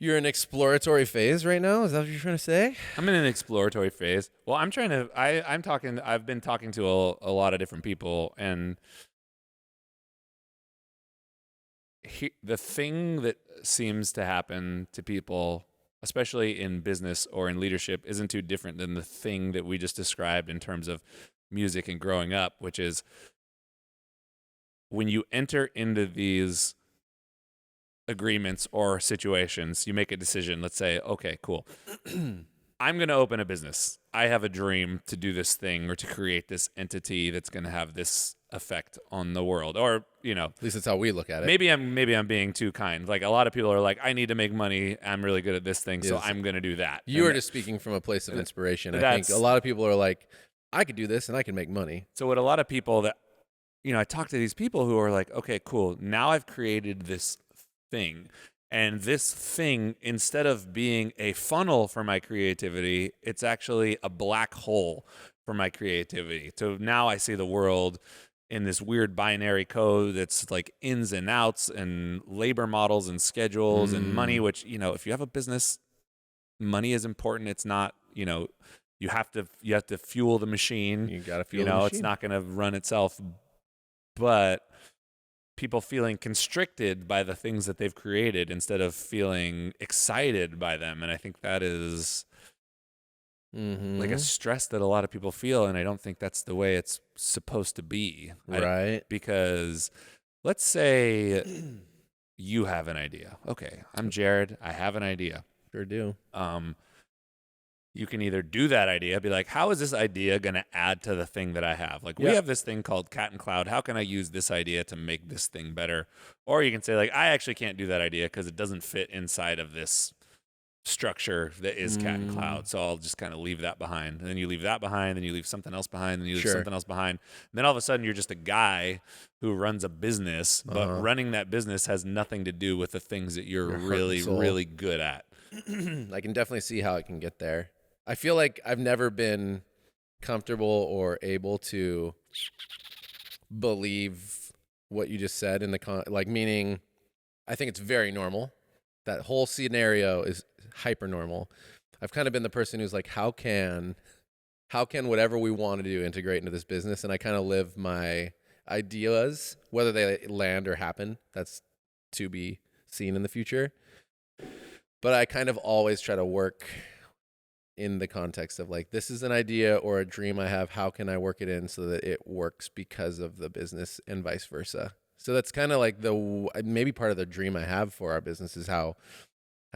You're in exploratory phase right now? Is that what you're trying to say? I'm in an exploratory phase. Well, I've been talking to a lot of different people, and the thing that seems to happen to people, especially in business or in leadership, isn't too different than the thing that we just described in terms of music and growing up, which is when you enter into these agreements or situations, you make a decision. Let's say, okay, cool. I'm going to open a business. I have a dream to do this thing or to create this entity that's going to have this effect on the world. Or, At least that's how we look at it. maybe I'm being too kind. Like a lot of people are like, I need to make money. I'm really good at this thing, so Yes. I'm going to do that. You are just speaking from a place of inspiration. I think a That's- lot of people are like, I could do this and I can make money. So what a lot of people that, I talk to these people who are like, okay, cool. Now I've created this thing. And this thing, instead of being a funnel for my creativity, it's actually a black hole for my creativity. So now I see the world in this weird binary code that's like ins and outs and labor models and schedules and money, which, if you have a business, money is important. It's not, you have to fuel the machine. You got to fuel the machine. It's not going to run itself. But people feeling constricted by the things that they've created instead of feeling excited by them. And I think that is like a stress that a lot of people feel. And I don't think that's the way it's supposed to be. Right. Because let's say you have an idea. Okay, I'm Jared. I have an idea. Sure do. You can either do that idea, be like, how is this idea going to add to the thing that I have? Like, we have this thing called Cat and Cloud. How can I use this idea to make this thing better? Or you can say, like, I actually can't do that idea because it doesn't fit inside of this structure that is Cat and Cloud. So I'll just kind of leave that behind. And then you leave that behind, then you leave something else behind, then you leave something else behind. And then all of a sudden, you're just a guy who runs a business, but running that business has nothing to do with the things that you're really, really good at. I can definitely see how it can get there. I feel like I've never been comfortable or able to believe what you just said in the meaning I think it's very normal. That whole scenario is hyper normal. I've kind of been the person who's like, how can whatever we want to do integrate into this business? And I kind of live my ideas, whether they land or happen, that's to be seen in the future. But I kind of always try to work in the context of like, this is an idea or a dream I have. How can I work it in so that it works because of the business and vice versa? So that's kind of like maybe part of the dream I have for our business is how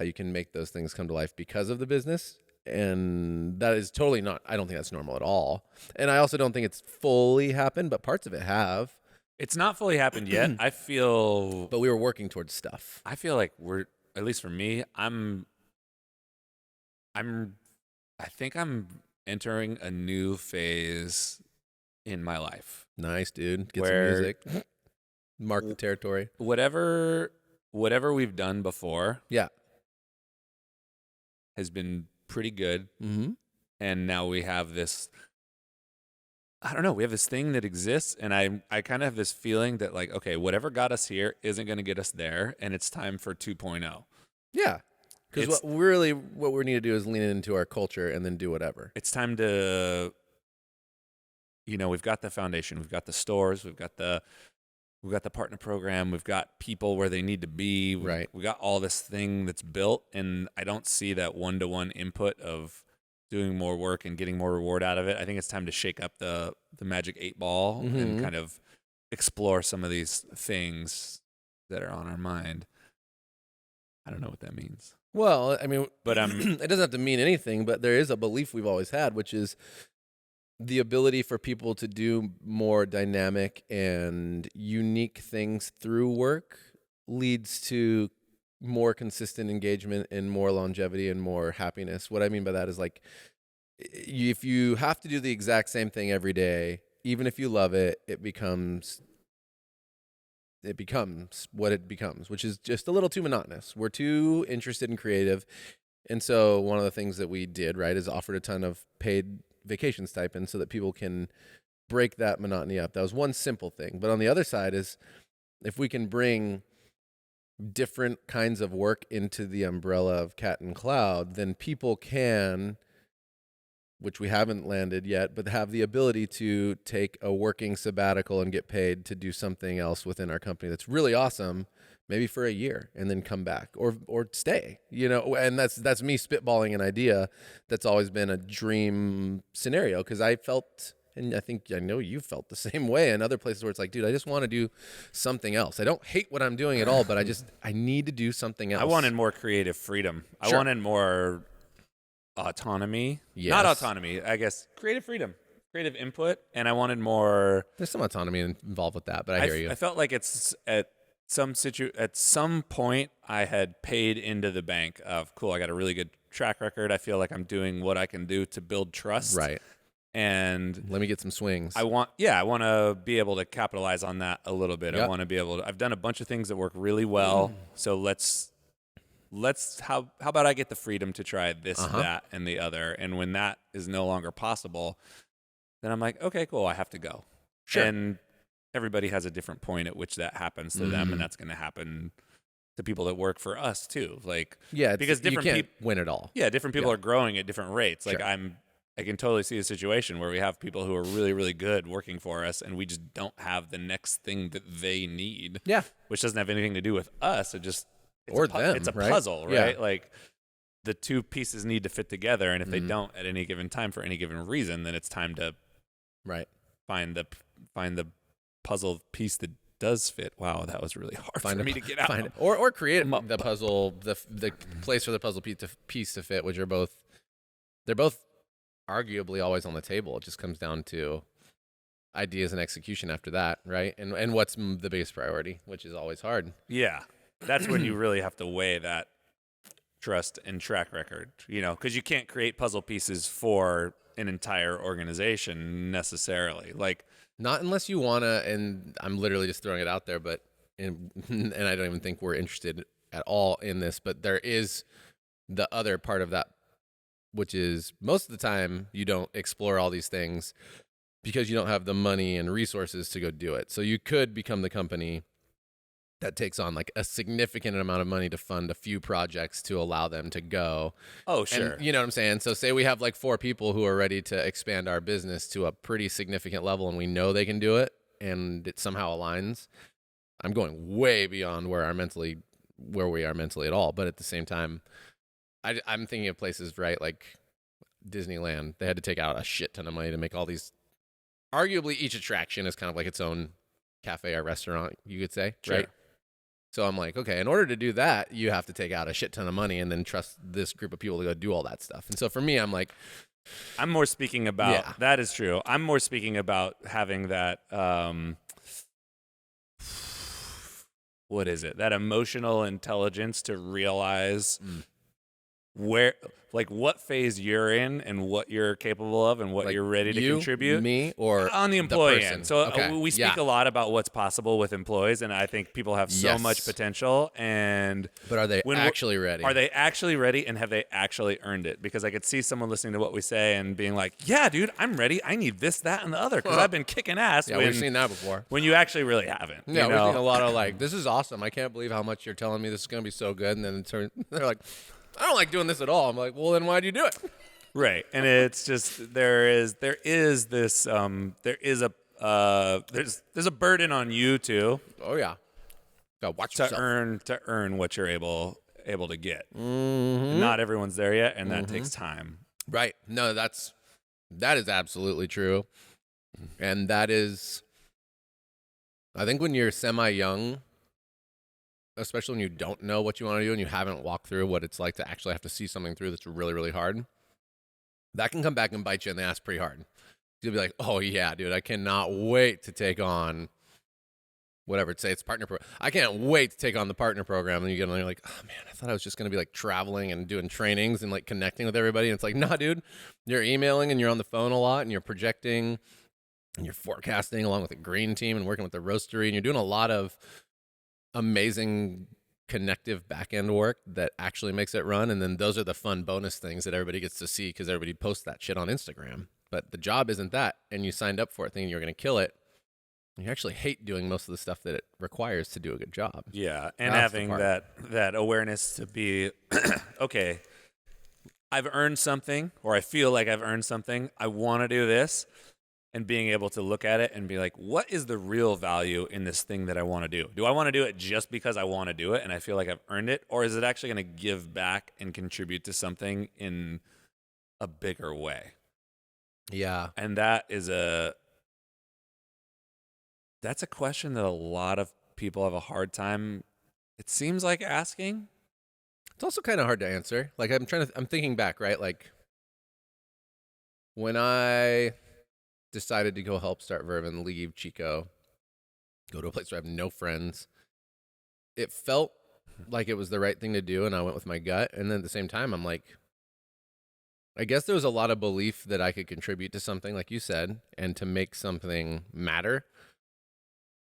you can make those things come to life because of the business. And that is totally not, I don't think that's normal at all. And I also don't think it's fully happened, but parts of it have. It's not fully happened yet. But we were working towards stuff. I feel like at least for me, I think I'm entering a new phase in my life. Nice, dude. Get some music. Mark the territory. Whatever we've done before, has been pretty good. Mm-hmm. And now we have this. I don't know. We have this thing that exists, and I kind of have this feeling that like, okay, whatever got us here isn't going to get us there, and it's time for 2.0. Yeah. Because what we need to do is lean into our culture and then do whatever. It's time to, we've got the foundation, we've got the stores, we've got the partner program, we've got people where they need to be. Right. We got all this thing that's built, and I don't see that one-to-one input of doing more work and getting more reward out of it. I think it's time to shake up the magic 8-ball and kind of explore some of these things that are on our mind. I don't know what that means. Well, I mean, but it doesn't have to mean anything, but there is a belief we've always had, which is the ability for people to do more dynamic and unique things through work leads to more consistent engagement and more longevity and more happiness. What I mean by that is like, if you have to do the exact same thing every day, even if you love it, it becomes what it becomes, which is just a little too monotonous. We're too interested in creative. And so one of the things that we did, right, is offered a ton of paid vacation stipends so that people can break that monotony up. That was one simple thing. But on the other side is if we can bring different kinds of work into the umbrella of Cat and Cloud, then people can, which we haven't landed yet, but have the ability to take a working sabbatical and get paid to do something else within our company that's really awesome, maybe for a year, and then come back or stay, and that's me spitballing an idea that's always been a dream scenario, because I felt, and I know you felt the same way in other places where it's like, dude, I just want to do something else. I don't hate what I'm doing at all, but I need to do something else. I wanted more creative freedom. Sure. I wanted more autonomy. Yes. Not autonomy, I guess. Creative freedom, creative input, and I wanted more. There's some autonomy involved with that, but I hear you. I felt like it's at some point I had paid into the bank of, cool, I got a really good track record. I feel like I'm doing what I can do to build trust. Right. And let me get some swings. I want to be able to capitalize on that a little bit. Yep. I want to be able to, I've done a bunch of things that work really well. So how about I get the freedom to try this, that, and the other. And when that is no longer possible, then I'm like, okay, cool, I have to go. Sure. And everybody has a different point at which that happens to them, and that's going to happen to people that work for us too. Like, because different people win it all. Yeah, different people are growing at different rates. Like, Sure. I can totally see a situation where we have people who are really, really good working for us, and we just don't have the next thing that they need. Yeah. Which doesn't have anything to do with us. It's a right? puzzle, right? Yeah. Like, the two pieces need to fit together, and if they don't at any given time for any given reason, then it's time to find the puzzle piece that does fit. Wow, that was really hard for me to get out. Or create the puzzle, the place for the puzzle piece to fit, which they're both arguably always on the table. It just comes down to ideas and execution after that, right? And what's the biggest priority, which is always hard. Yeah, that's when you really have to weigh that trust and track record, because you can't create puzzle pieces for an entire organization necessarily. Like, not unless you want to, and I'm literally just throwing it out there, but and I don't even think we're interested at all in this, but there is the other part of that, which is most of the time you don't explore all these things because you don't have the money and resources to go do it. So you could become the company that takes on like a significant amount of money to fund a few projects to allow them to go. Oh, sure. And, you know what I'm saying? So say we have like 4 people who are ready to expand our business to a pretty significant level, and we know they can do it, and it somehow aligns. I'm going way beyond where we are mentally at all. But at the same time, I'm thinking of places, right? Like Disneyland, they had to take out a shit ton of money to make all these. Arguably, each attraction is kind of like its own cafe or restaurant, you could say, Sure. right? So I'm like, okay, in order to do that, you have to take out a shit ton of money and then trust this group of people to go do all that stuff. And so for me, I'm like, I'm more speaking about, that is true. I'm more speaking about having that, what is it? That emotional intelligence to realize what phase you're in and what you're capable of and what like you're ready to contribute. Me, or on the employee person? end. So we speak a lot about what's possible with employees, and I think people have so much potential. But are they actually ready? Are they actually ready, and have they actually earned it? Because I could see someone listening to what we say and being like, yeah, dude, I'm ready. I need this, that, and the other because I've been kicking ass. Yeah, we've seen that before. When you actually really haven't. Yeah, we've seen a lot of like, this is awesome. I can't believe how much you're telling me this is going to be so good. And then they're like, I don't like doing this at all. I'm like, well, then why'd you do it? Right. And it's just, there's a burden on you too. Oh yeah. Gotta watch to yourself. earn what you're able to get. Mm-hmm. Not everyone's there yet, and that takes time. Right. No, that is absolutely true. And that is, I think when you're semi-young, especially when you don't know what you want to do and you haven't walked through what it's like to actually have to see something through that's really, really hard, that can come back and bite you in the ass pretty hard. You'll be like, oh yeah, dude, I cannot wait to take on whatever, say it's partner program. I can't wait to take on the partner program. And you get on, you're like, oh man, I thought I was just going to be like traveling and doing trainings and like connecting with everybody. And it's like, nah, dude, you're emailing and you're on the phone a lot and you're projecting and you're forecasting along with the green team and working with the roastery. And you're doing a lot of amazing connective back-end work that actually makes it run. And then those are the fun bonus things that everybody gets to see because everybody posts that shit on Instagram. But the job isn't that. And you signed up for it thinking you're going to kill it. You actually hate doing most of the stuff that it requires to do a good job. Yeah, and That's the having part. that awareness to be okay, I've earned something, or I feel like I've earned something. I want to do this, and being able to look at it and be like, what is the real value in this thing that I want to do? Do I want to do it just because I want to do it and I feel like I've earned it, or is it actually going to give back and contribute to something in a bigger way? Yeah. And that's a question that a lot of people have a hard time, it seems like, asking. It's also kind of hard to answer. Like I'm thinking back, right? Like when I decided to go help start Verve and leave Chico, go to a place where I have no friends, it felt like it was the right thing to do, and I went with my gut. And then at the same time, I'm like, I guess there was a lot of belief that I could contribute to something, like you said, and to make something matter.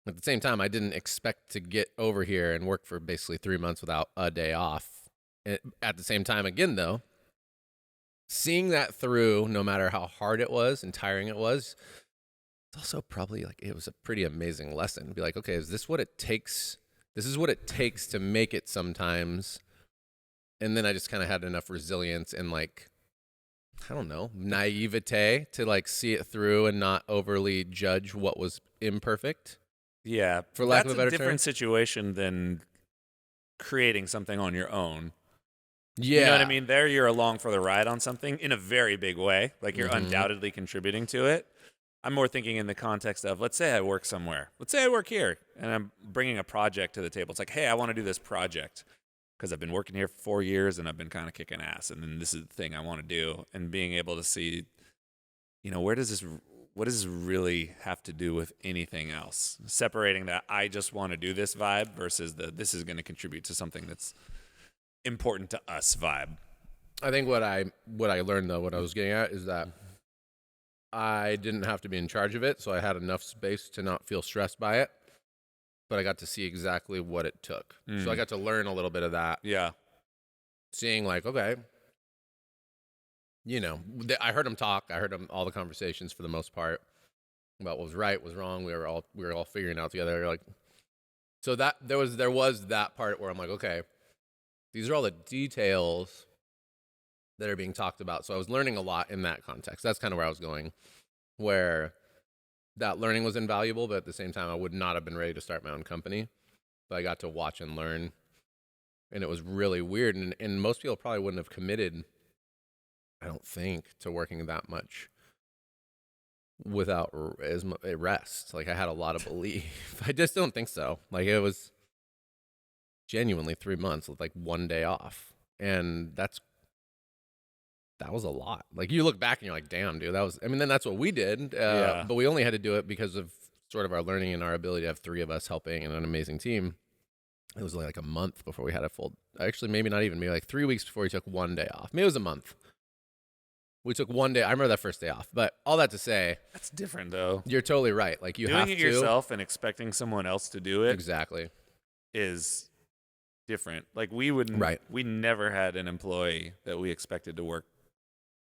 At the same time, I didn't expect to get over here and work for basically 3 months without a day off. At the same time, again, though, seeing that through, no matter how hard it was and tiring it was, it's also probably like it was a pretty amazing lesson. Be like, okay, is this what it takes? This is what it takes to make it sometimes. And then I just kind of had enough resilience and like, I don't know, naivete to like see it through and not overly judge what was imperfect, Yeah, for lack that's of a a better different term. situation than creating something on your own. You know what I Yeah. mean? There, you're along for the ride on something in a very big way. Like you're Mm-hmm. undoubtedly contributing to it. I'm more thinking in the context of, let's say I work somewhere. Let's say I work here and I'm bringing a project to the table. It's like, hey, I want to do this project because I've been working here for 4 years and I've been kind of kicking ass. And then this is the thing I want to do. And being able to see, what does this really have to do with anything else? Separating that I just want to do this vibe versus this is going to contribute to something that's important to us vibe. I think what I learned though, what I was getting at is that I didn't have to be in charge of it, so I had enough space to not feel stressed by it. But I got to see exactly what it took. So I got to learn a little bit of that. Yeah. Seeing like, okay, I heard him talk. I heard all the conversations for the most part about what was right, what was wrong. We were all figuring it out together. Like, so that there was that part where I'm like, okay, these are all the details that are being talked about. So I was learning a lot in that context. That's kind of where I was going, where that learning was invaluable, but at the same time, I would not have been ready to start my own company. But I got to watch and learn, and it was really weird. And most people probably wouldn't have committed, I don't think, to working that much without rest. Like I had a lot of belief. I just don't think so. Like it was genuinely 3 months with like one day off, and that was a lot. Like you look back and you're like, damn, dude, that was. I mean, then that's what we did. Yeah. But we only had to do it because of sort of our learning and our ability to have three of us helping and an amazing team. It was only like a month before we had a full. Actually, maybe not even. Maybe like 3 weeks before we took one day off. Maybe it was a month. We took one day. I remember that first day off. But all that to say, That's different though. you're totally right. Like you Doing have it to yourself and expecting someone else to do it exactly. is different. Like we never had an employee that we expected to work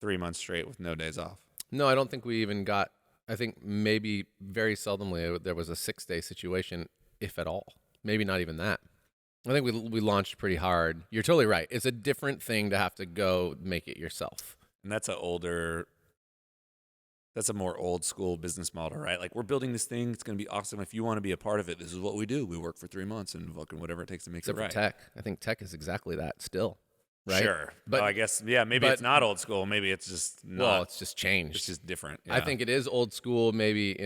3 months straight with no days off. No, I don't think we even got. I think maybe very seldomly there was a 6-day situation, if at all. Maybe not even that. I think we launched pretty hard. You're totally right. It's a different thing to have to go make it yourself. And that's a more old school business model, right? Like we're building this thing. It's going to be awesome. If you want to be a part of it, this is what we do. We work for 3 months and fucking whatever it takes to make Except it right. for tech. I think tech is exactly that still. Right? Sure. But I guess, yeah, maybe it's not old school. Maybe it's just not. Well, it's just changed. It's just different. I think it is old school, maybe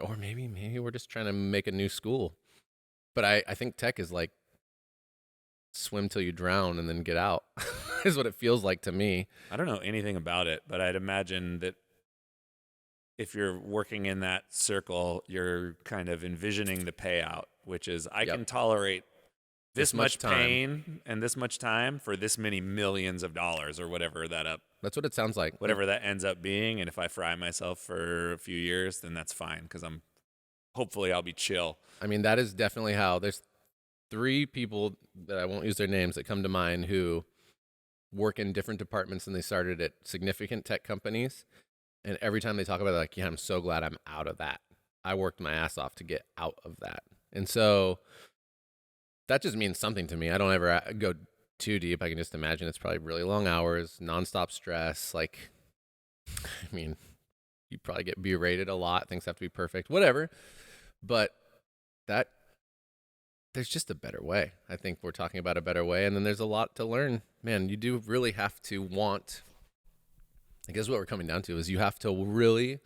or maybe we're just trying to make a new school. But I think tech is like swim till you drown and then get out is what it feels like to me. I don't know anything about it, but I'd imagine that if you're working in that circle, you're kind of envisioning the payout, which is I can tolerate this much pain and this much time for this many millions of dollars or whatever That's what it sounds like. Whatever that ends up being. And if I fry myself for a few years, then that's fine because hopefully I'll be chill. I mean, that is definitely how there's 3 people that I won't use their names that come to mind who work in different departments and they started at significant tech companies. And every time they talk about it, like, yeah, I'm so glad I'm out of that. I worked my ass off to get out of that. And so that just means something to me. I don't ever go too deep. I can just imagine it's probably really long hours, nonstop stress. Like, I mean, you probably get berated a lot. Things have to be perfect, whatever. But that there's just a better way. I think we're talking about a better way. And then there's a lot to learn. Man, you do really have to want, I guess what we're coming down to is you have to really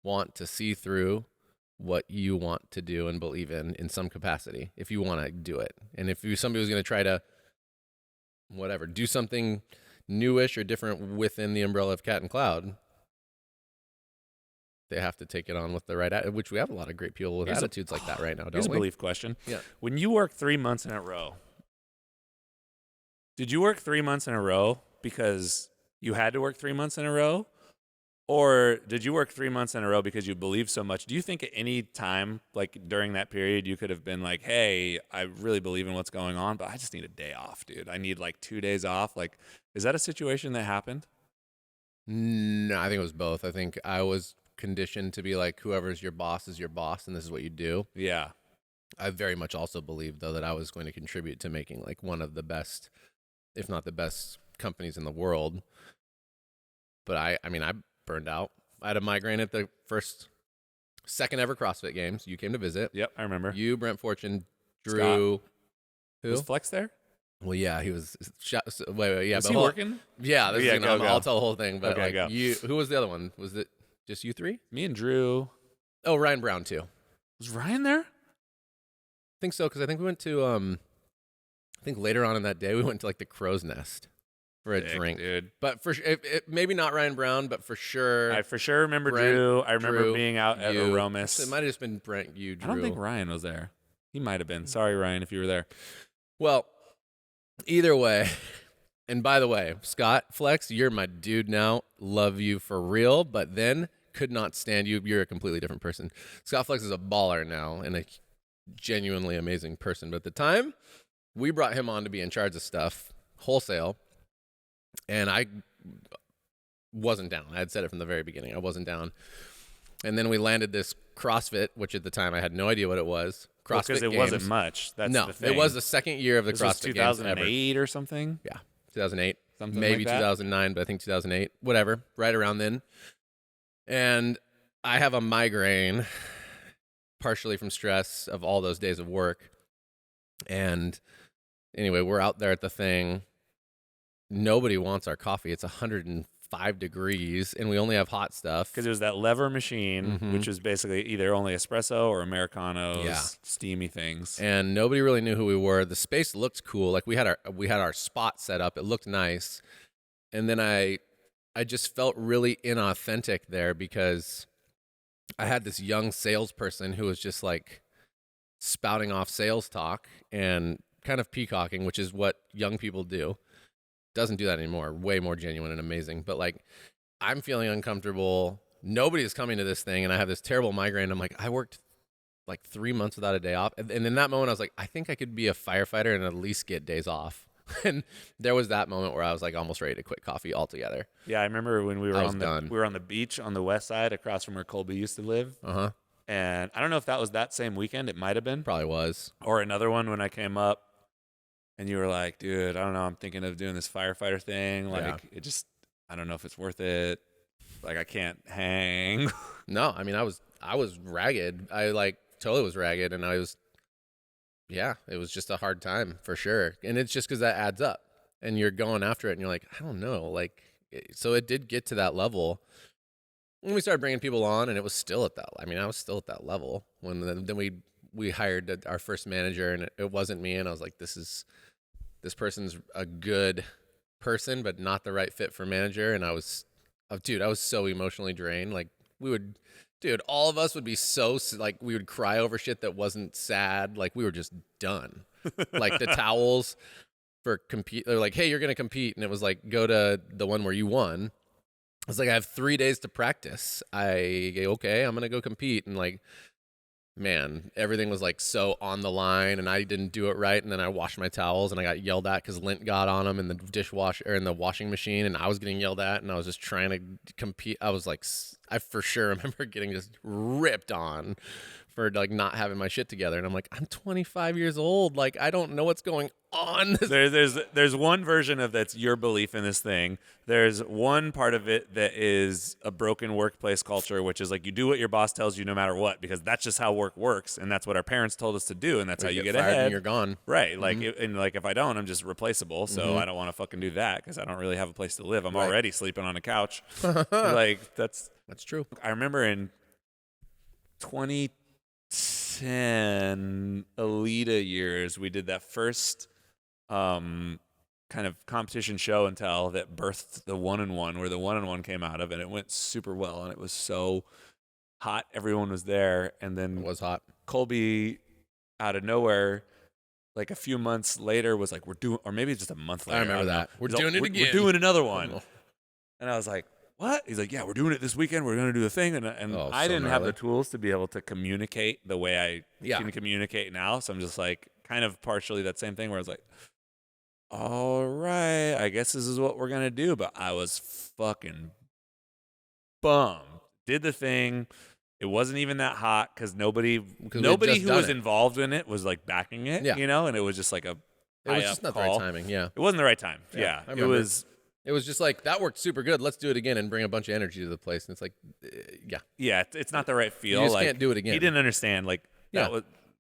want to see through what you want to do and believe in some capacity if you want to do it. And if somebody was going to try to whatever do something newish or different within the umbrella of Cat and Cloud, they have to take it on with the right which we have a lot of great people with attitudes like that right now, don't Here's we? a belief question. Yeah. When you work 3 months in a row, did you work 3 months in a row because you had to work 3 months in a row? Or did you work 3 months in a row because you believe so much? Do you think at any time, like during that period, you could have been like, hey, I really believe in what's going on, but I just need a day off, dude. I need like 2 days off. Like, is that a situation that happened? No, I think it was both. I think I was conditioned to be like, whoever's your boss is your boss, and this is what you do. Yeah. I very much also believed, though, that I was going to contribute to making like one of the best, if not the best, companies in the world. But I mean, I burned out. I had a migraine at the second ever CrossFit Games. You came to visit. Yep, I remember. You, Brent Fortune, Drew. Scott. Who? Was Flex there? Well, yeah, he was. Wait, yeah. Was he working? Yeah, I'll tell the whole thing. But Okay, go. Who was the other one? Was it just you three? Me and Drew. Oh, Ryan Brown too. Was Ryan there? I think so, because I think we went to. I think later on in that day we went to like the Crow's Nest for a drink, dude. But for maybe not Ryan Brown, but for sure. I for sure remember Brent, Drew. I remember Drew, being out at you. Aromas. It might have just been Brent, you, Drew. I don't think Ryan was there. He might have been. Sorry, Ryan, if you were there. Well, either way, and by the way, Scott Flex, you're my dude now. Love you for real, but then could not stand you. You're a completely different person. Scott Flex is a baller now and a genuinely amazing person. But at the time, we brought him on to be in charge of stuff, wholesale, and I wasn't down. I had said it from the very beginning. I wasn't down. And then we landed this CrossFit, which at the time I had no idea what it was. CrossFit because it Games. wasn't much. That's no, the thing. it was the second year of the this CrossFit was Games ever. 2008 or something. Yeah, 2008, Something maybe like that? 2009, but I think 2008, whatever, right around then. And I have a migraine, partially from stress of all those days of work. And anyway, we're out there at the thing. Nobody wants our coffee. It's 105 degrees, and we only have hot stuff. Because it was that lever machine, Mhm. which was basically either only espresso or Americanos, Yeah. steamy things. And nobody really knew who we were. The space looked cool. Like we had our spot set up. It looked nice. And then I just felt really inauthentic there because I had this young salesperson who was just like spouting off sales talk and kind of peacocking, which is what young people do. Doesn't do that anymore. Way more genuine and amazing. But like, I'm feeling uncomfortable. Nobody is coming to this thing, and I have this terrible migraine. I'm like, I worked like 3 months without a day off. And in that moment, I was like, I think I could be a firefighter and at least get days off. And there was that moment where I was like almost ready to quit coffee altogether. Yeah, I remember when we were done. on the beach on the west side across from where Colby used to live. Uh-huh. And I don't know if that was that same weekend. It might have been. Probably was. Or another one when I came up and you were like, dude, I don't know. I'm thinking of doing this firefighter thing. Like, I don't know if it's worth it. Like, I can't hang. No, I mean, I was ragged. I like totally was ragged, and it was just a hard time for sure. And it's just because that adds up, and you're going after it, and you're like, I don't know, like, so it did get to that level. When we started bringing people on, and it was still at that. I mean, I was still at that level when then we hired our first manager, and it wasn't me, and I was like, this person's a good person, but not the right fit for manager. And I was so emotionally drained. Like all of us would be so like we would cry over shit that wasn't sad. Like we were just done. Like the towels for compete. They're like, hey, you're gonna compete, and it was like go to the one where you won. I was like, I have 3 days to practice. I'm gonna go compete, and like man, everything was like so on the line, and I didn't do it right, and then I washed my towels, and I got yelled at because lint got on them in the dishwasher or in the washing machine, and I was getting yelled at, and I was just trying to compete. I was like, I for sure remember getting just ripped on for like not having my shit together, and I'm like, I'm 25 years old, like I don't know what's going on. There's one version of that's your belief in this thing. There's one part of it that is a broken workplace culture, which is like you do what your boss tells you no matter what, because that's just how work works, and that's what our parents told us to do, and that's how you get fired ahead. and you're gone, right? Like, and like if I don't, I'm just replaceable. So I don't want to fucking do that because I don't really have a place to live. I'm already sleeping on a couch. Like that's true. I remember in 2010 Alita years, we did that first kind of competition show and tell that birthed the 1-in-1, where the 1-in-1 came out of, and it went super well, and it was so hot. Everyone was there, and then It was hot. Colby, out of nowhere, like a few months later, was like, "We're doing," or maybe just a month later. I remember that. We're doing it again. We're doing another one, and I was like, what? He's like, yeah, we're doing it this weekend. We're going to do the thing. And I didn't have the tools to be able to communicate the way I can communicate now. So I'm just like, kind of partially that same thing where I was like, all right, I guess this is what we're going to do. But I was fucking bummed. Did the thing. It wasn't even that hot because nobody who was involved in it was like backing it, you know? And it was just like it was just not the right timing. Yeah. It wasn't the right time. Yeah. It was just like, that worked super good. Let's do it again and bring a bunch of energy to the place. And it's like, yeah. Yeah, it's not the right feel. You just can't do it again. He didn't understand. Like,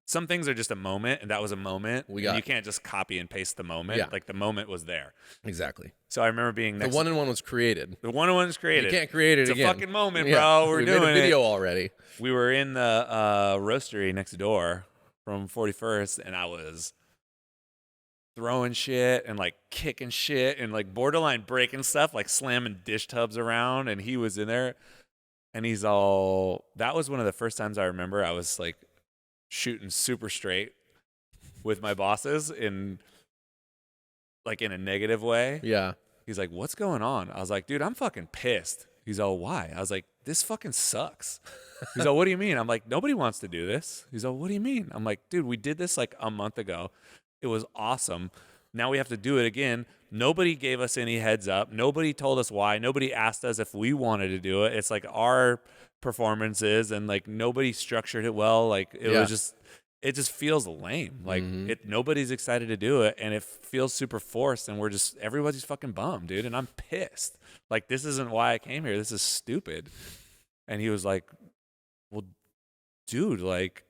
some things are just a moment, and that was a moment. You can't just copy and paste the moment. Yeah. Like, the moment was there. Exactly. So I remember being next. The 1-in-1 was created. The 1-in-1 was created. You can't create it again. It's a fucking moment, bro. We're doing made a video already. We were in the roastery next door from 41st, and I was throwing shit and like kicking shit and like borderline breaking stuff, like slamming dish tubs around, and he was in there, and he's all. That was one of the first times I remember I was like shooting super straight with my bosses in a negative way. Yeah. He's like, what's going on? I was like, dude, I'm fucking pissed. He's all, why? I was like, this fucking sucks. He's all, what do you mean? I'm like, nobody wants to do this. He's all, what do you mean? I'm like, dude, we did this like a month ago. It was awesome. Now we have to do it again. Nobody gave us any heads up. Nobody told us why. Nobody asked us if we wanted to do it. It's like our performances, and like nobody structured it well. Like it was just, it just feels lame. Like nobody's excited to do it, and it feels super forced, and everybody's fucking bummed, dude. And I'm pissed. Like, this isn't why I came here. This is stupid. And he was like, well, dude, like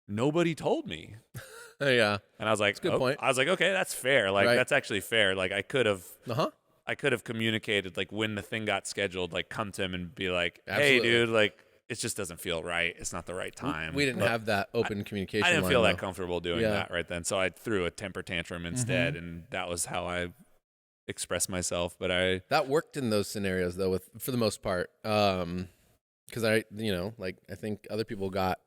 nobody told me. Yeah. And I was like, that's a good point. I was like, okay, that's fair. Like, that's actually fair. Like, I could have communicated, like, when the thing got scheduled, like, come to him and be like, hey, dude, like, it just doesn't feel right. It's not the right time. We didn't have that open communication. I didn't feel that comfortable doing that right then. So I threw a temper tantrum instead, and that was how I expressed myself. But that worked in those scenarios, though, for the most part. Because I think other people got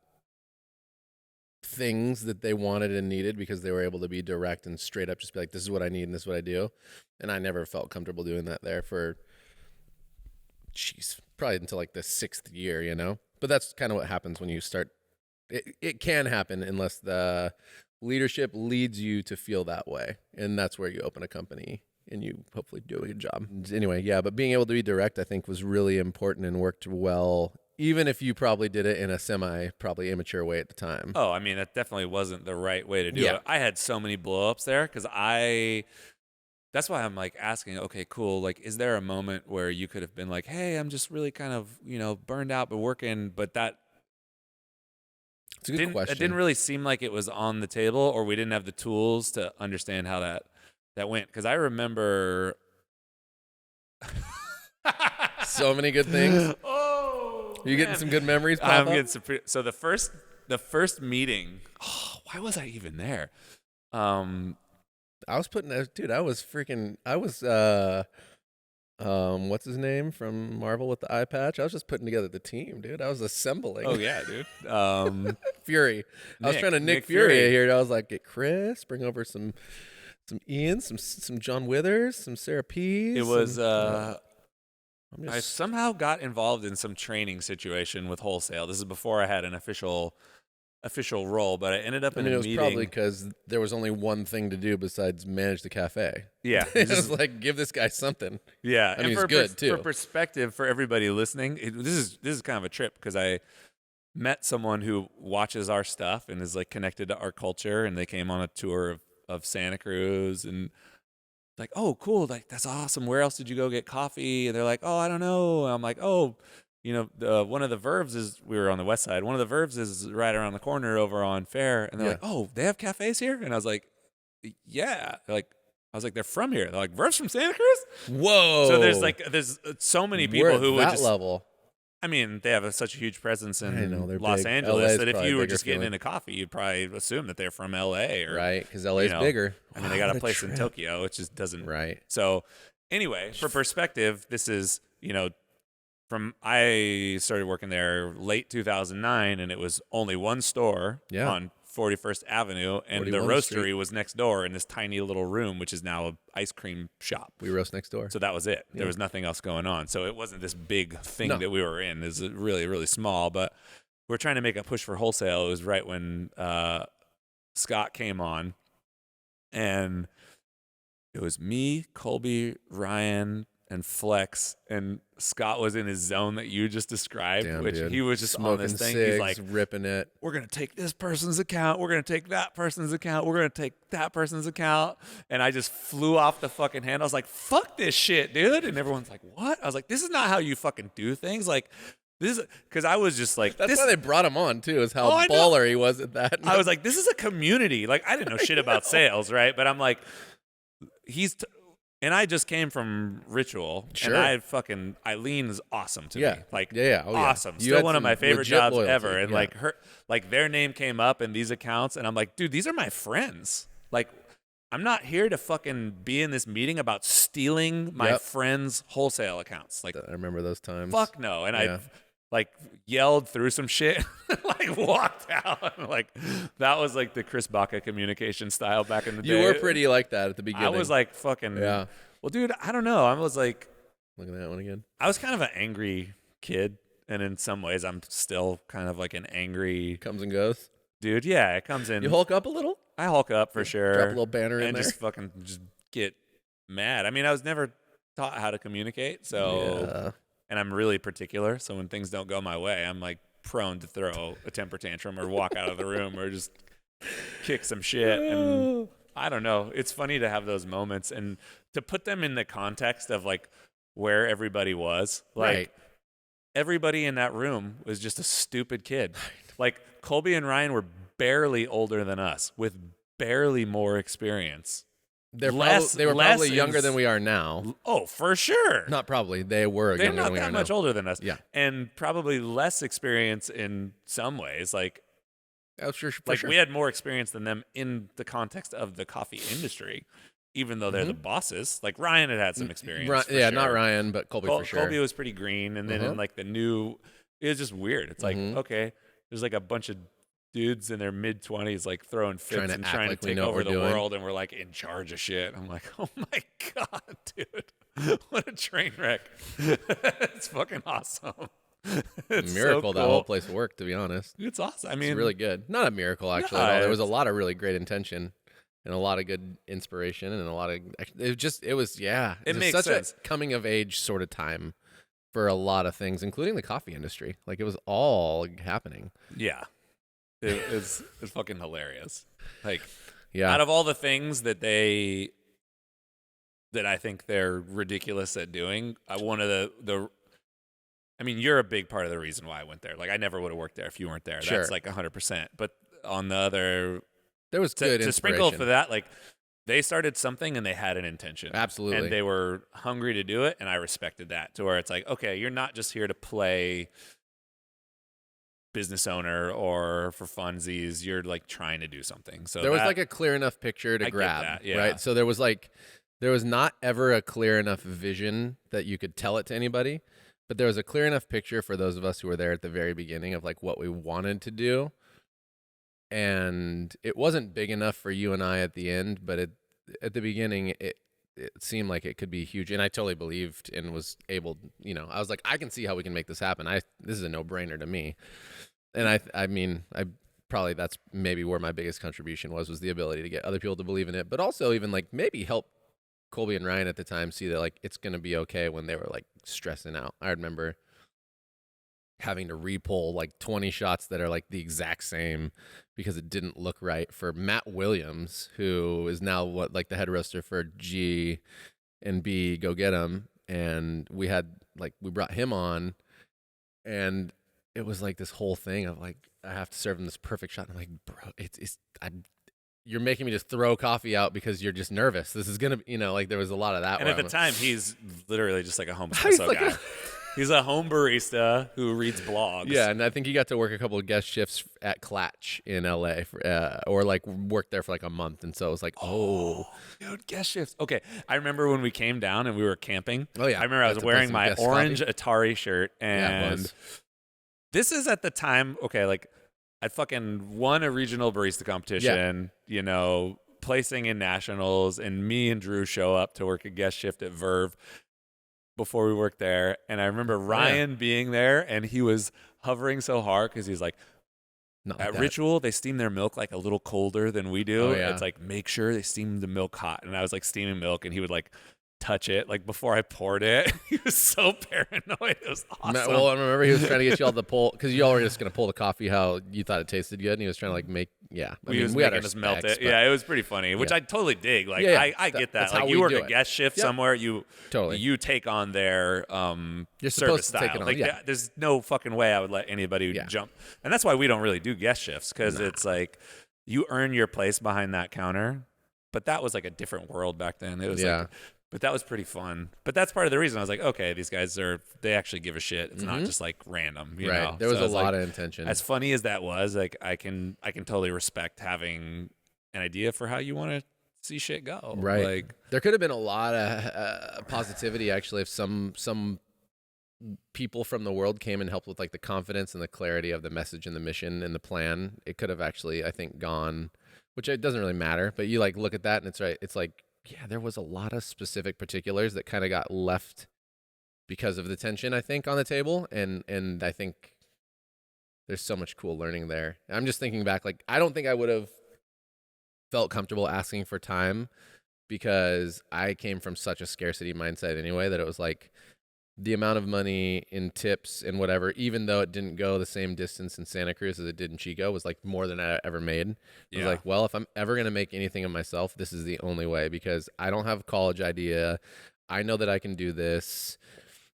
things that they wanted and needed because they were able to be direct and straight up, just be like, this is what I need and this is what I do. And I never felt comfortable doing that there for, probably until like the 6th year, you know? But that's kind of what happens when you start. It can happen unless the leadership leads you to feel that way. And that's where you open a company and you hopefully do a good job. Anyway, yeah, but being able to be direct, I think, was really important and worked well, even if you probably did it in a probably immature way at the time. Oh, I mean, that definitely wasn't the right way to do it. I had so many blow-ups there because that's why I'm like asking, okay, cool. Like, is there a moment where you could have been like, hey, I'm just really kind of, burned out, but working, but that it's a good question. It didn't really seem like it was on the table, or we didn't have the tools to understand how that went. Because I remember so many good things. You getting some good memories, Papa? I'm getting some. So the first meeting. Oh, why was I even there? I was what's his name from Marvel with the eye patch? I was just putting together the team, dude. I was assembling. Oh yeah, dude. Fury. I was trying to Nick Fury here. I was like, get Chris, bring over some Ian, some John Withers, some Sarah Pease. It was. I somehow got involved in some training situation with wholesale. This is before I had an official official role, but I ended up I in mean, a it was meeting. probably because there was only one thing to do besides manage the cafe. Yeah, It was like, give this guy something. yeah, I mean, and he's good for too. perspective for everybody listening, this is kind of a trip because I met someone who watches our stuff and is like connected to our culture, and they came on a tour of Santa Cruz and like, oh, cool, like that's awesome. Where else did you go get coffee? And they're like, oh, I don't know. And I'm like, oh, one of the Verves is we were on the west side. One of the Verves is right around the corner over on Fair, and they're Yeah. like, oh, they have cafes here, and I was like, yeah, I was like, they're from here. They're like, Verves from Santa Cruz. Whoa. So there's so many people We're at who would that just level. I mean, they have such a huge presence I know, in they're Los big. Angeles LA is that if probably you were bigger just getting feeling. into coffee, you'd probably assume that they're from LA or Right, because LA's you know, bigger. I mean, they Wow, got what a place in trip. Tokyo, which just doesn't. Right. So, anyway, for perspective, this is from I started working there late 2009, and it was only one store Yeah. on 41st Avenue, and the 41st roastery Street. was next door in this tiny little room, which is now an ice cream shop. We roast next door. So that was it. Yeah. There was nothing else going on. So it wasn't this big thing No. that we were in. It was really, really small. But we're trying to make a push for wholesale. It was right when Scott came on. And it was me, Colby, Ryan, and Flex. And Scott was in his zone that you just described, Damn, which dude. he was just smoking on this thing. cigs, He's like, ripping it. we're going to take this person's account. We're going to take that person's account. We're going to take that person's account. And I just flew off the fucking handle. I was like, fuck this shit, dude. And everyone's like, what? I was like, this is not how you fucking do things. Like, this is because I was just like, That's why they brought him on, too, is how Oh, I know. baller he was at that. I was like, this is a community. Like, I didn't know shit about sales, right? But I'm like, and I just came from Ritual, Sure. and Eileen is awesome to Yeah. me. Like, Yeah. Oh, yeah. awesome. You Still had one of some my favorite legit jobs loyalty. ever. And Yeah. their name came up in these accounts, and I'm like, dude, these are my friends. Like, I'm not here to fucking be in this meeting about stealing my Yep. friends' wholesale accounts. Like, I remember those times. fuck no. And Yeah. I like yelled through some shit, like walked out. Like that was like the Chris Baca communication style back in the day. You were pretty like that at the beginning. I was like fucking Yeah. Well, dude, I don't know. I was like Look at that one again. I was kind of an angry kid, and in some ways I'm still kind of like an angry Comes and goes. dude. Yeah, it comes in. You hulk up a little? I hulk up for sure. Drop a little banner in and there. just fucking just get mad. I mean, I was never taught how to communicate, so Yeah. and I'm really particular. So when things don't go my way, I'm like prone to throw a temper tantrum or walk out of the room or just kick some shit. And I don't know. It's funny to have those moments and to put them in the context of like where everybody was. Like Right. everybody in that room was just a stupid kid. Like Colby and Ryan were barely older than us with barely more experience. They were less probably younger is- than we are now. Oh, for sure. Not probably. They were They're younger not than we that are much now. older than us. Yeah. And probably less experience in some ways. Like Oh, sure, for like sure. we had more experience than them in the context of the coffee industry, even though they're the bosses. Like Ryan had some experience. for yeah, sure. not Ryan, but Colby for sure. Colby was pretty green, and then in like the new, it was just weird. It's like okay, there's like a bunch of dudes in their mid 20s like throwing fits Trying to and act trying like to we take know what over we're the doing. world, and we're like in charge of shit. I'm like, oh my god, dude, what a train wreck! It's fucking awesome. It's Miracle so that whole cool. place worked, to be honest. It's awesome. I mean, It's really good. Not a miracle, actually, No, at all. There was a it's- lot of really great intention and a lot of good inspiration and a lot of. It was It makes such sense. a coming of age sort of time for a lot of things, including the coffee industry. Like it was all happening. yeah, it's fucking hilarious. Like Yeah. out of all the things that I think they're ridiculous at doing, one of the I mean, you're a big part of the reason why I went there. Like I never would have worked there if you weren't there. Sure. That's like 100%. But on the other There was good to inspiration. sprinkle for that, like they started something and they had an intention. Absolutely. And they were hungry to do it, and I respected that. To where it's like, okay, you're not just here to play business owner or for funsies. You're like trying to do something. So There was like a clear enough picture to I get grab, that, yeah. right? So there was not ever a clear enough vision that you could tell it to anybody, but there was a clear enough picture for those of us who were there at the very beginning of like what we wanted to do. And it wasn't big enough for you and I at the end, but at the beginning it seemed like it could be huge, and I totally believed and was able, I was like, I can see how we can make this happen. This is a no-brainer to me. And I mean, I probably that's maybe where my biggest contribution was the ability to get other people to believe in it, but also even like maybe help Colby and Ryan at the time see that like it's gonna be okay when they were like stressing out. I remember having to repull like 20 shots that are like the exact same because it didn't look right for Matt Williams, who is now like the head roaster for G and B Go Get 'Em. And we brought him on, and it was like this whole thing of like, I have to serve him this perfect shot. And I'm like, bro, you're making me just throw coffee out because you're just nervous. This is going to, like there was a lot of that. And at the time, he's literally just like a home He's espresso like guy. He's a home barista who reads blogs. Yeah, and I think he got to work a couple of guest shifts at Clatch in LA, or like worked there for like a month, and so it was like, oh, dude, guest shifts. Okay, I remember when we came down and we were camping. Oh yeah, I remember I was wearing my orange Atari shirt, and this is at the time. Okay, like I'd fucking won a regional barista competition. Yeah. Placing in nationals, and me and Drew show up to work a guest shift at Verve before we worked there. And I remember Ryan being there, and he was hovering so hard because he's like, at Ritual, they steam their milk like a little colder than we do. Oh, yeah. It's like, make sure they steam the milk hot. And I was like steaming milk, and he would like touch it like before I poured it. He was so paranoid. It was awesome. Well, I remember he was trying to get you all to pull, because you all were just going to pull the coffee how you thought it tasted good, and he was trying to like make, we had us melt it. Yeah, it was pretty funny, which I totally dig. Like, I get that. Like, you work a guest shift somewhere, you take on their you're service style. To take it on. Like, there's no fucking way I would let anybody jump. And that's why we don't really do guest shifts, because it's like you earn your place behind that counter. But that was like a different world back then. It was like, but that was pretty fun. But that's part of the reason I was like, okay, these guys they actually give a shit. It's not just like random, you know? There was a lot of intention. As funny as that was, like I can totally respect having an idea for how you want to see shit go. Right. Like there could have been a lot of positivity actually if some people from the world came and helped with like the confidence and the clarity of the message and the mission and the plan. It could have actually, I think, gone, which it doesn't really matter, but you like look at that and it's right. It's like, yeah, there was a lot of specific particulars that kind of got left because of the tension, I think, on the table. And I think there's so much cool learning there. I'm just thinking back, like, I don't think I would have felt comfortable asking for time because I came from such a scarcity mindset anyway, that it was like the amount of money in tips and whatever, even though it didn't go the same distance in Santa Cruz as it did in Chico, was like more than I ever made. I was like, well, if I'm ever going to make anything of myself, this is the only way, because I don't have a college idea. I know that I can do this.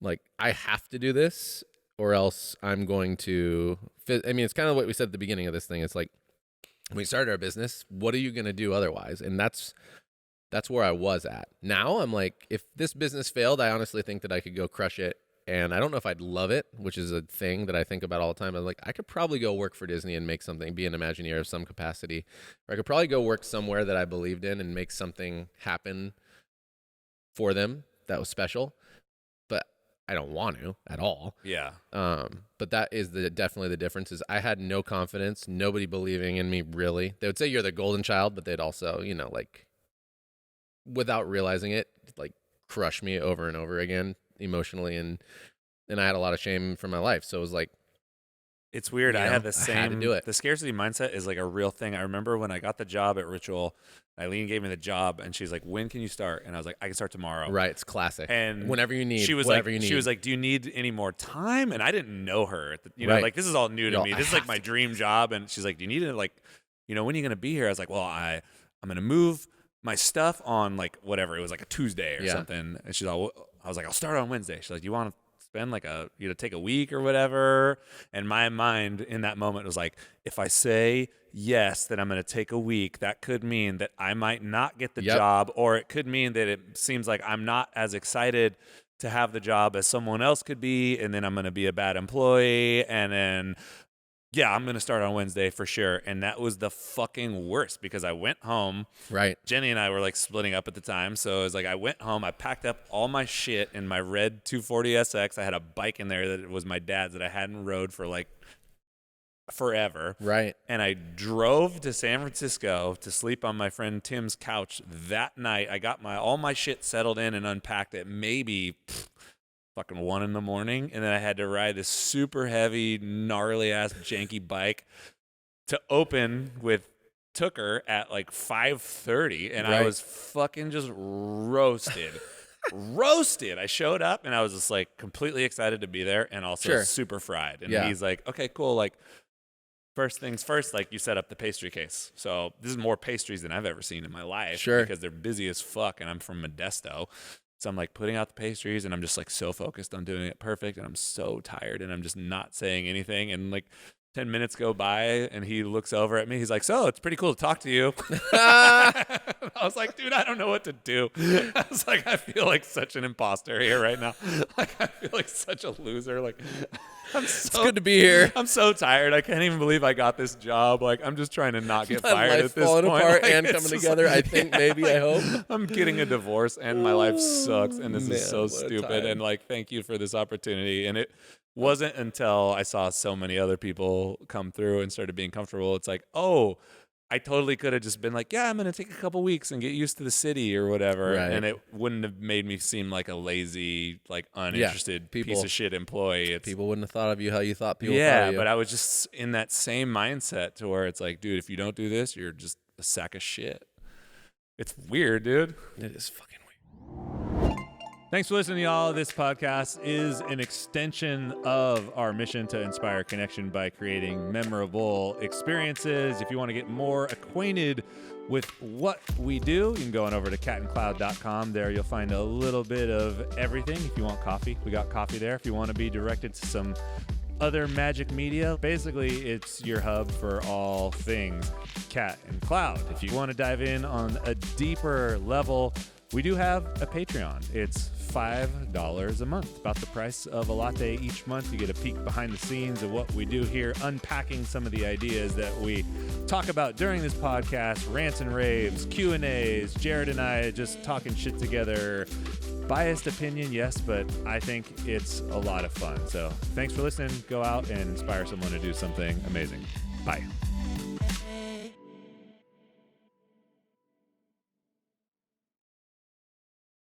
Like, I have to do this or else I'm going to, it's kind of what we said at the beginning of this thing. It's like, when we started our business, what are you going to do otherwise? And that's where I was at. Now I'm like, if this business failed, I honestly think that I could go crush it. And I don't know if I'd love it, which is a thing that I think about all the time. I'm like, I could probably go work for Disney and make something, be an Imagineer of some capacity. Or I could probably go work somewhere that I believed in and make something happen for them that was special. But I don't want to at all. Yeah. But that is definitely the difference. Is I had no confidence, nobody believing in me really. They would say you're the golden child, but they'd also, like, without realizing it, like, crush me over and over again emotionally, and I had a lot of shame for my life. So it was like, it's weird. I had the same. I had to do it. The scarcity mindset is like a real thing. I remember when I got the job at Ritual, Eileen gave me the job, and she's like, "When can you start?" And I was like, "I can start tomorrow." Right. It's classic. And whenever you need. She was whatever like, you need. She was like, "Do you need any more time?" And I didn't know her. Right. Like, this is all new to me. This is like my dream job. And she's like, "Do you need it? Like, when are you gonna be here?" I was like, "Well, I'm gonna move my stuff on like whatever." It was like a Tuesday or something. And she's like, I was like, "I'll start on Wednesday." She's like, "You want to spend like take a week or whatever?" And my mind in that moment was like, if I say yes, that I'm going to take a week, that could mean that I might not get the job, or it could mean that it seems like I'm not as excited to have the job as someone else could be. And then I'm going to be a bad employee. And then, I'm going to start on Wednesday for sure. And that was the fucking worst, because I went home. Right. Jenny and I were like splitting up at the time. So it was like, I went home, I packed up all my shit in my red 240 SX. I had a bike in there that was my dad's that I hadn't rode for like forever. Right. And I drove to San Francisco to sleep on my friend Tim's couch that night. I got all my shit settled in and unpacked at maybe fucking 1 a.m. and then I had to ride this super heavy, gnarly ass janky bike to open with Tooker at like 5:30, and I Right. was fucking just roasted. Roasted. I showed up and I was just like completely excited to be there and also Sure. super fried. And Yeah. he's like, okay, cool. Like, first things first, like you set up the pastry case. So this is more pastries than I've ever seen in my life. Sure. Because they're busy as fuck and I'm from Modesto. So I'm like putting out the pastries and I'm just like so focused on doing it perfect. And I'm so tired and I'm just not saying anything. And like 10 minutes go by and he looks over at me. He's like, so it's pretty cool to talk to you. I was like, dude, I don't know what to do. I was like, I feel like such an imposter here right now. Like, I feel like such a loser. Like, It's good to be here. I'm so tired. I can't even believe I got this job. Like, I'm just trying to not get My fired life at this falling point. apart Like, and it's coming just together. like- I think maybe. I hope. I'm getting a divorce and my life sucks and this Man, is so what a stupid. time. And like, thank you for this opportunity. And it wasn't until I saw so many other people come through and started being comfortable. It's like, oh, I totally could have just been like, yeah, I'm going to take a couple weeks and get used to the city or whatever. Right. And it wouldn't have made me seem like a lazy, like uninterested piece people- of shit employee. It's, People wouldn't have thought of you how you thought people thought yeah, of you. but I was just in that same mindset to where it's like, dude, if you don't do this, you're just a sack of shit. It's weird, dude. It is fucking weird. Thanks for listening, y'all. This podcast is an extension of our mission to inspire connection by creating memorable experiences. If you want to get more acquainted with what we do, you can go on over to catandcloud.com. There you'll find a little bit of everything. If you want coffee, we got coffee there. If you want to be directed to some other magic media, basically it's your hub for all things Cat and Cloud. If you want to dive in on a deeper level, we do have a Patreon. It's $5 a month, about the price of a latte each month. You get a peek behind the scenes of what we do here, unpacking some of the ideas that we talk about during this podcast, rants and raves, Q&As, Jared and I just talking shit together. Biased opinion, yes, but I think it's a lot of fun. So thanks for listening. Go out and inspire someone to do something amazing. Bye.